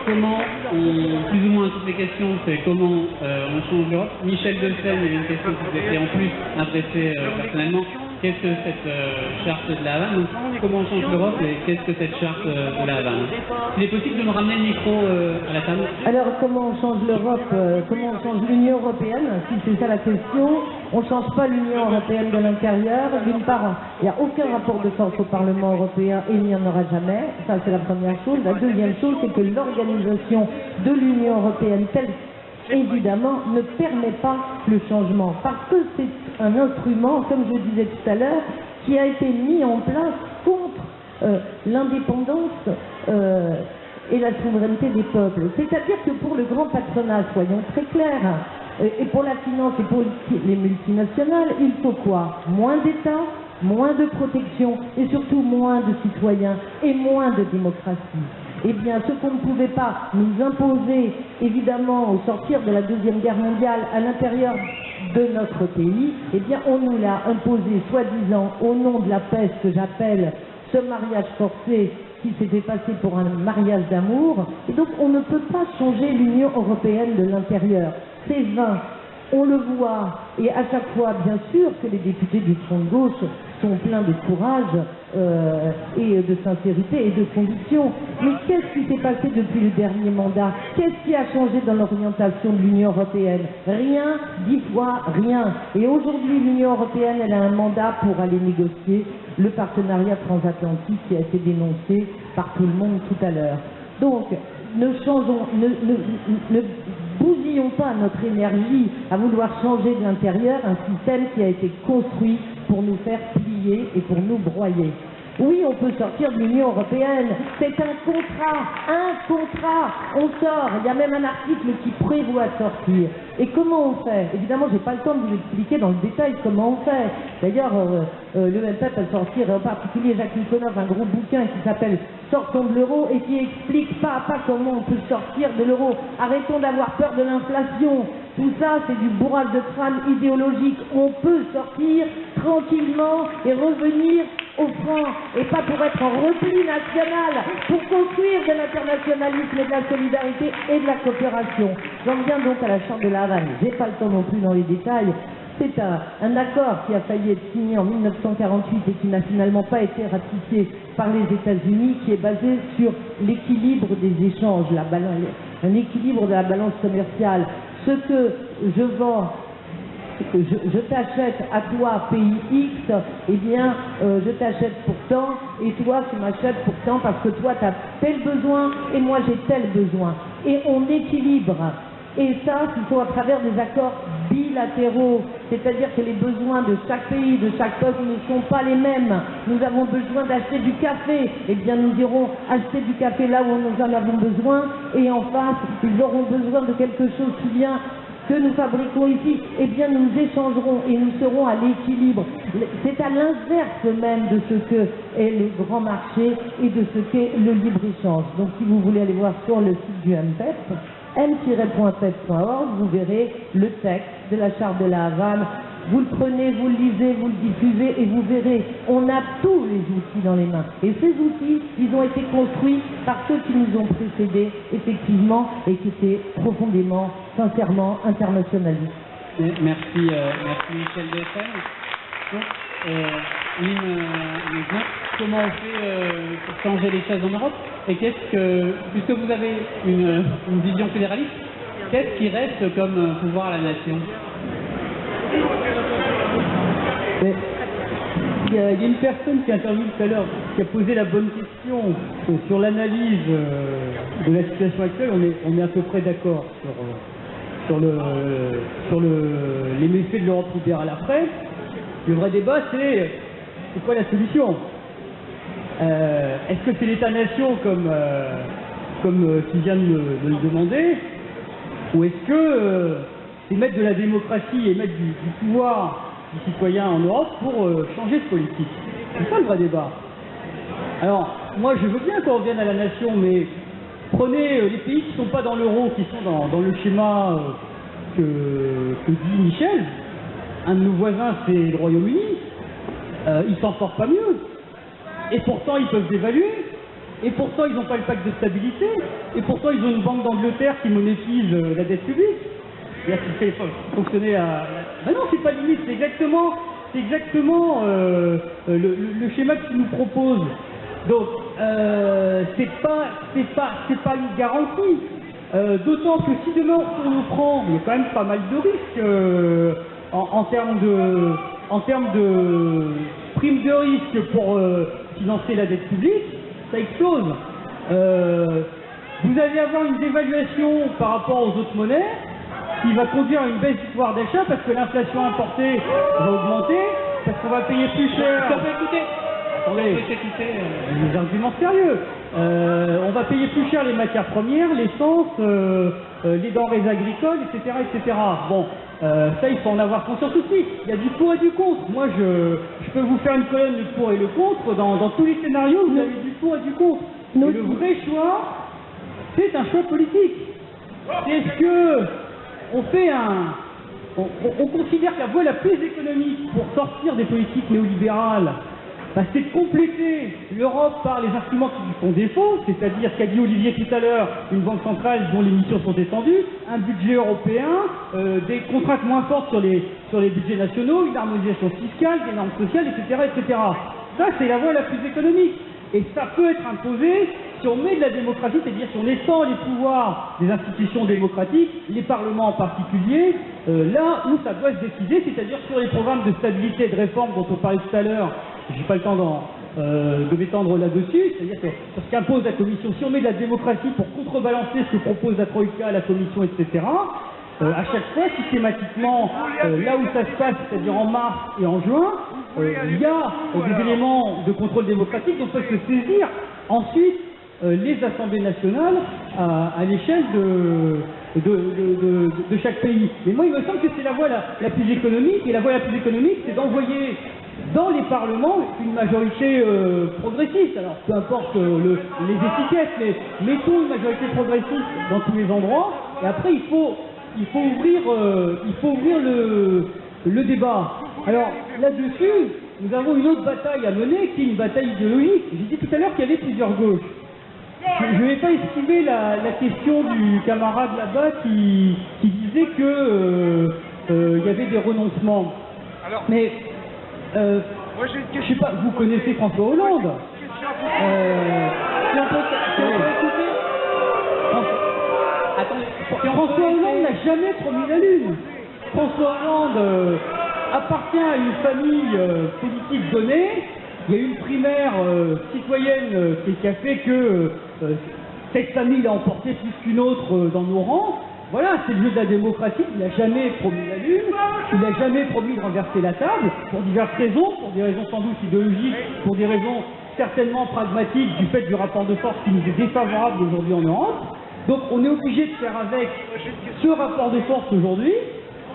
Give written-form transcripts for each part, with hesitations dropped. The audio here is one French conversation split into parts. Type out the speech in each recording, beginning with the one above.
Comment plus ou moins toutes les questions, c'est comment on change l'Europe. Michel Delphen, il y a une question qui vous était en plus adressée personnellement. Qu'est-ce que cette charte de la Havane? Donc, comment on change l'Europe et qu'est-ce que cette charte de la Havane? Il est possible de me ramener le micro à la table? Alors, comment on change l'Europe? Comment on change l'Union européenne? Si c'est ça la question, on ne change pas l'Union européenne de l'intérieur. D'une part, il n'y a aucun rapport de force au Parlement européen et il n'y en aura jamais. Ça, c'est la première chose. La deuxième chose, c'est que l'organisation de l'Union européenne telle évidemment, ne permet pas le changement. Parce que c'est un instrument, comme je disais tout à l'heure, qui a été mis en place contre l'indépendance et la souveraineté des peuples. C'est-à-dire que pour le grand patronat, soyons très clairs, et pour la finance et pour les multinationales, il faut quoi? Moins d'État, moins de protection et surtout moins de citoyens et moins de démocratie. Eh bien, ce qu'on ne pouvait pas nous imposer, évidemment, au sortir de la Deuxième Guerre mondiale, à l'intérieur de notre pays, eh bien, on nous l'a imposé, soi-disant, au nom de la paix, ce que j'appelle ce mariage forcé qui s'était passé pour un mariage d'amour. Et donc, on ne peut pas changer l'Union européenne de l'intérieur. C'est vain. On le voit, et à chaque fois, bien sûr, que les députés du Front de gauche sont pleins de courage et de sincérité et de conviction. Mais qu'est-ce qui s'est passé depuis le dernier mandat? Qu'est-ce qui a changé dans l'orientation de l'Union européenne? Rien, 10 fois rien. Et aujourd'hui, l'Union européenne, elle a un mandat pour aller négocier le partenariat transatlantique qui a été dénoncé par tout le monde tout à l'heure. Donc, ne bousillons pas notre énergie à vouloir changer de l'intérieur un système qui a été construit pour nous faire plier et pour nous broyer. Oui, on peut sortir de l'Union européenne, c'est un contrat, on sort, il y a même un article qui prévoit de sortir. Et comment on fait? Évidemment, j'ai pas le temps de vous expliquer dans le détail comment on fait. D'ailleurs, le MPEP a sorti, en particulier Jacques Nikonov, un gros bouquin qui s'appelle Sortons de l'euro et qui explique pas à pas comment on peut sortir de l'euro. Arrêtons d'avoir peur de l'inflation. Tout ça, c'est du bourrage de crâne idéologique. On peut sortir tranquillement et revenir au franc, et pas pour être en repli national, pour construire de l'internationalisme et de la solidarité et de la coopération. J'en viens donc à la Charte de la Havane. J'ai pas le temps non plus dans les détails. C'est un accord qui a failli être signé en 1948 et qui n'a finalement pas été ratifié par les États-Unis, qui est basé sur l'équilibre des échanges, un équilibre de la balance commerciale. Ce que je vends, je t'achète à toi, pays X, eh bien, je t'achète pour tant, et toi, tu m'achètes pour tant, parce que toi, tu as tel besoin, et moi, j'ai tel besoin. Et on équilibre. Et ça, il faut à travers des accords bilatéraux, c'est-à-dire que les besoins de chaque pays, de chaque peuple ne sont pas les mêmes. Nous avons besoin d'acheter du café, eh bien nous irons acheter du café là où nous en avons besoin, et en face, ils auront besoin de quelque chose qui vient que nous fabriquons ici, eh bien nous échangerons et nous serons à l'équilibre. C'est à l'inverse même de ce que est le grand marché et de ce qu'est le libre-échange. Donc si vous voulez aller voir sur le site du MPEP, m-pep.org, vous verrez le texte de la Charte de la Havane. Vous le prenez, vous le lisez, vous le diffusez et vous verrez, on a tous les outils dans les mains. Et ces outils, ils ont été construits par ceux qui nous ont précédés, effectivement, et qui étaient profondément, sincèrement internationalistes. Merci Michel Delphen. Donc, comment on fait pour changer les choses en Europe? Et puisque vous avez une vision fédéraliste, qu'est-ce qui reste comme pouvoir à la nation? Il y a une personne qui a interviewé tout à l'heure, qui a posé la bonne question sur l'analyse de la situation actuelle. On est à peu près d'accord sur les méfaits de l'Europe libérale après. Le vrai débat, c'est quoi la solution? Est-ce que c'est l'État-nation comme tu viens de le demander, ou est-ce que c'est mettre de la démocratie et mettre du pouvoir des citoyens en Europe pour changer de politique? C'est ça le vrai débat. Alors, moi je veux bien qu'on revienne à la nation, mais prenez les pays qui ne sont pas dans l'euro, qui sont dans le schéma que dit Michel. Un de nos voisins, c'est le Royaume-Uni. Ils s'en sortent pas mieux. Et pourtant, ils peuvent dévaluer. et pourtant ils n'ont pas le pacte de stabilité, et pourtant ils ont une banque d'Angleterre qui monétise la dette publique. C'est-à-dire qu'il fait fonctionner à... Ben non, c'est pas limite, c'est exactement le schéma qu'ils nous proposent. Donc, c'est pas une garantie. D'autant que si demain on le prend, il y a quand même pas mal de risques en termes de prime de risque pour financer la dette publique, ça explose. Vous allez avoir une dévaluation par rapport aux autres monnaies qui va conduire à une baisse du pouvoir d'achat parce que l'inflation importée va augmenter, parce qu'on va payer plus cher. Ça peut écouter. Attendez, des arguments sérieux. On va payer plus cher les matières premières, l'essence, les denrées agricoles, etc., etc. Bon, ça il faut en avoir conscience aussi. Il y a du pour et du contre. Moi, je peux vous faire une colonne du pour et le contre. Dans tous les scénarios, vous avez du pour et du contre. Et le vrai choix, c'est un choix politique. Est-ce que on fait on considère que la voie la plus économique pour sortir des politiques néolibérales, c'est de compléter l'Europe par les instruments qui lui font défaut, c'est-à-dire ce qu'a dit Olivier tout à l'heure, une banque centrale dont les missions sont étendues, un budget européen, des contraintes moins fortes sur les budgets nationaux, une harmonisation fiscale, des normes sociales, etc., etc. Ça, c'est la voie la plus économique. Et ça peut être imposé si on met de la démocratie, c'est-à-dire si on étend les pouvoirs des institutions démocratiques, les parlements en particulier, là où ça doit se décider, c'est-à-dire sur les programmes de stabilité et de réforme dont on parlait tout à l'heure. J'ai pas le temps de m'étendre là-dessus, c'est-à-dire que sur ce qu'impose la Commission, si on met de la démocratie pour contrebalancer ce que propose la Troïka, la Commission, etc., à chaque fois, systématiquement, là où ça se passe, c'est-à-dire en mars et en juin, il y a des éléments de contrôle démocratique dont peuvent se saisir ensuite les assemblées nationales à l'échelle de chaque pays. Mais moi, il me semble que c'est la voie la plus économique, et la voie la plus économique, c'est d'envoyer dans les parlements une majorité progressiste. Alors, peu importe les étiquettes, mais mettons une majorité progressiste dans tous les endroits, et après, il faut ouvrir le débat. Alors, là-dessus, nous avons une autre bataille à mener, qui est une bataille idéologique. J'ai dit tout à l'heure qu'il y avait plusieurs gauches. Je ne vais pas esquiver la question du camarade là-bas qui disait que il y avait des renoncements. Alors, mais je ne sais pas, vous connaissez François Hollande. Si on peut écouter. François Hollande n'a jamais promis la Lune. François Hollande appartient à une famille politique donnée. Il y a eu une primaire citoyenne qui a fait que cette famille l'a emporté plus qu'une autre dans nos rangs. Voilà, c'est le jeu de la démocratie. Il n'a jamais promis la Lune, il n'a jamais promis de renverser la table, pour diverses raisons, pour des raisons sans doute idéologiques, pour des raisons certainement pragmatiques du fait du rapport de force qui nous est défavorable aujourd'hui en Europe. Donc on est obligé de faire avec ce rapport de force aujourd'hui,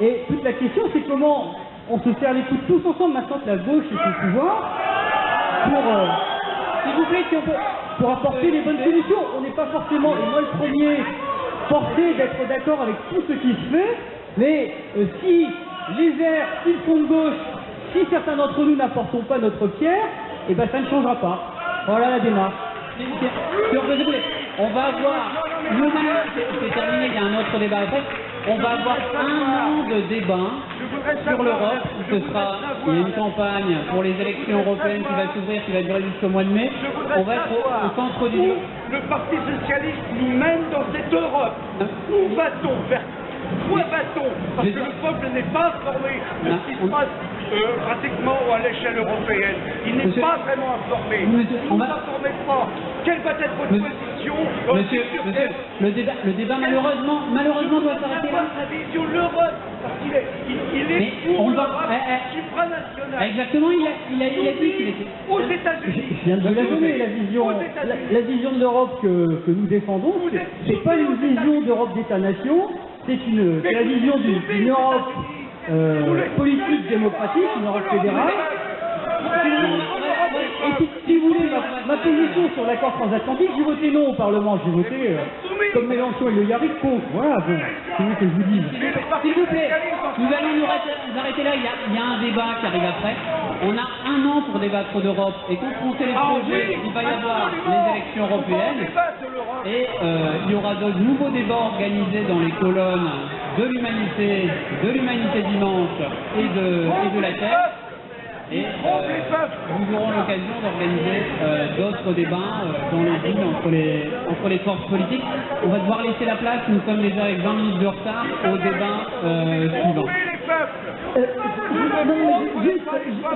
et toute la question c'est comment on se serre les coudes tous ensemble maintenant que la gauche est au pouvoir pour, s'il vous plaît, pour apporter les bonnes solutions. On n'est pas forcément, et moi le premier, forcé d'être d'accord avec tout ce qui se fait, mais si les Verts, si le fond de gauche, si certains d'entre nous n'apportons pas notre pierre, et ben ça ne changera pas. Voilà la démarche. On va avoir, c'est terminé, il y a un autre débat après, on va avoir un an de débat sur l'Europe, il y a une campagne pour les élections européennes qui va s'ouvrir, qui va durer jusqu'au mois de mai, on va être au centre du... Le Parti Socialiste nous mène dans cette Europe. Où va-t-on? Vers quoi va-t-on? Parce que le peuple n'est pas informé de ce qui se passe pratiquement à l'échelle européenne. Il n'est pas vraiment informé. Vous n'informez pas. Quelle va être votre position? Monsieur, le débat malheureusement doit s'arrêter là. La vision de l'Europe, parce qu'il est pour l'Europe supranationale. Exactement, il a dit qu'il était... Aux États-Unis. Je viens de vous la donner, la vision de l'Europe que nous défendons, c'est pas une vision d'Europe d'État-nation, c'est la vision d'une Europe politique démocratique, une Europe fédérale. Et si vous voulez ma position sur l'accord transatlantique, j'ai voté non au Parlement, j'ai voté comme Mélenchon et Le Yarrick contre. Voilà, bon, c'est ce que je vous dis. S'il vous plaît, nous allons nous arrêter là, il y a un débat qui arrive après. On a un an pour débattre d'Europe et confronter les projets, il va y avoir les élections européennes et il y aura de nouveaux débats organisés dans les colonnes de l'humanité dimanche et de la Terre. Et nous aurons l'occasion d'organiser d'autres débats dans les villes entre les forces politiques. On va devoir laisser la place, nous sommes déjà avec 20 minutes de retard, au débat suivant.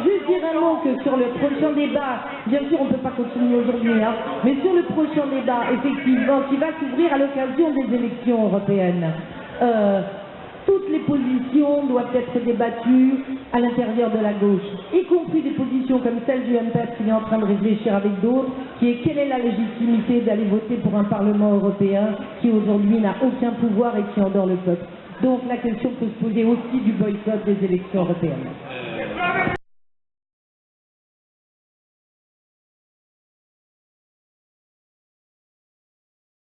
Juste dire un mot que sur le prochain débat, bien sûr on ne peut pas continuer aujourd'hui, hein, mais sur le prochain débat, effectivement, qui va s'ouvrir à l'occasion des élections européennes, toutes les positions doivent être débattues à l'intérieur de la gauche, y compris des positions comme celle du MPF qui est en train de réfléchir avec d'autres, qui est quelle est la légitimité d'aller voter pour un Parlement européen qui aujourd'hui n'a aucun pouvoir et qui endort le peuple. Donc la question peut se poser aussi du boycott des élections européennes.